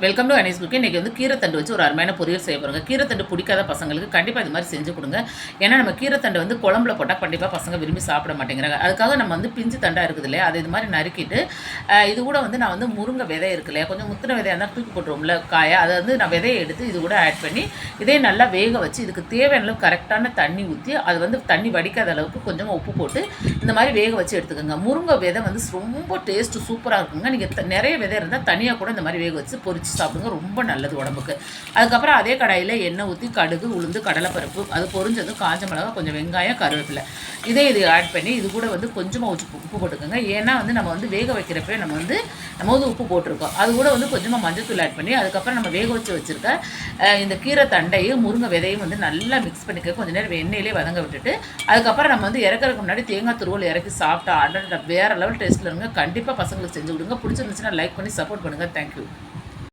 Welcome to Anees cooking. இன்றைக்கி வந்து கீரைத்தண்டு வச்சு ஒரு அருமையான பொரியல் செய்ய போகிறோங்க. கீரைத்தண்டு பிடிக்காத பசங்களுக்கு கண்டிப்பாக இது மாதிரி செஞ்சு கொடுங்க. ஏன்னா நம்ம கீரைத்தண்டு வந்து குழம்புல போட்டால் கண்டிப்பாக பசங்க விரும்பி சாப்பிட மாட்டேங்கிறாங்க. அதுக்காக நம்ம வந்து பிஞ்சு தண்டாக இருக்குது இல்லையா, அது இது மாதிரி நறுக்கிட்டு இது கூட வந்து நான் வந்து முருங்கை விதை இருக்கு இல்லையா, கொஞ்சம் முத்தின விதையாக இருந்தால் தூக்கி போட்டுருவோம்ல காயை, அதை வந்து நான் விதையை எடுத்து இது கூட ஆட் பண்ணி இதே நல்லா வேக வச்சு இதுக்கு தேவையான அளவு கரெக்டான தண்ணி ஊற்றி அது வந்து தண்ணி வடிக்காத அளவுக்கு கொஞ்சமாக உப்பு போட்டு இந்த மாதிரி வேக வச்சு எடுத்துக்கோங்க. முருங்கை விதை வந்து ரொம்ப டேஸ்ட்டு சூப்பராக இருக்குங்க. நீங்கள் நிறைய விதை இருந்தால் தனியாக கூட இந்த மாதிரி வேக வச்சு பொரிச்சு சாப்பிடுங்க, ரொம்ப நல்லது உடம்புக்கு. அதுக்கப்புறம் அதே கடாயில் எண்ணெய் ஊற்றி கடுகு, உளுந்து, கடலைப்பருப்பு, அது பொரிஞ்சதும் காஞ்ச மிளகா, கொஞ்சம் வெங்காயம், கருவேப்பிலை இது ஆட் பண்ணி இது கூட வந்து கொஞ்சமாக உப்பு போட்டுக்கோங்க. ஏன்னா வந்து நம்ம வந்து வேக வைக்கிறப்ப நம்ம வந்து உப்பு போட்டிருக்கோம். அது கூட வந்து கொஞ்சமாக மஞ்சத்தூள் ஆட் பண்ணி அதுக்கப்புறம் நம்ம வேக வச்சுருக்க இந்த கீரை தண்டையும் முருங்கை விதையும் வந்து நல்லா மிக்ஸ் பண்ணிக்க கொஞ்சம் நேரம் எண்ணெயிலே வதங்க விட்டுட்டு அதுக்கப்புறம் நம்ம வந்து இறக்கிறதுக்கு முன்னாடி தேங்காய் துருவல் இறக்கி சாப்பிட்டா வேறு லெவல் டேஸ்ட்டில் இருங்க. கண்டிப்பாக பசங்களுக்கு செஞ்சு விடுங்க. பிடிச்சிருந்துச்சுன்னா லைக் பண்ணி சப்போர்ட் பண்ணுங்கள். தேங்க்யூ.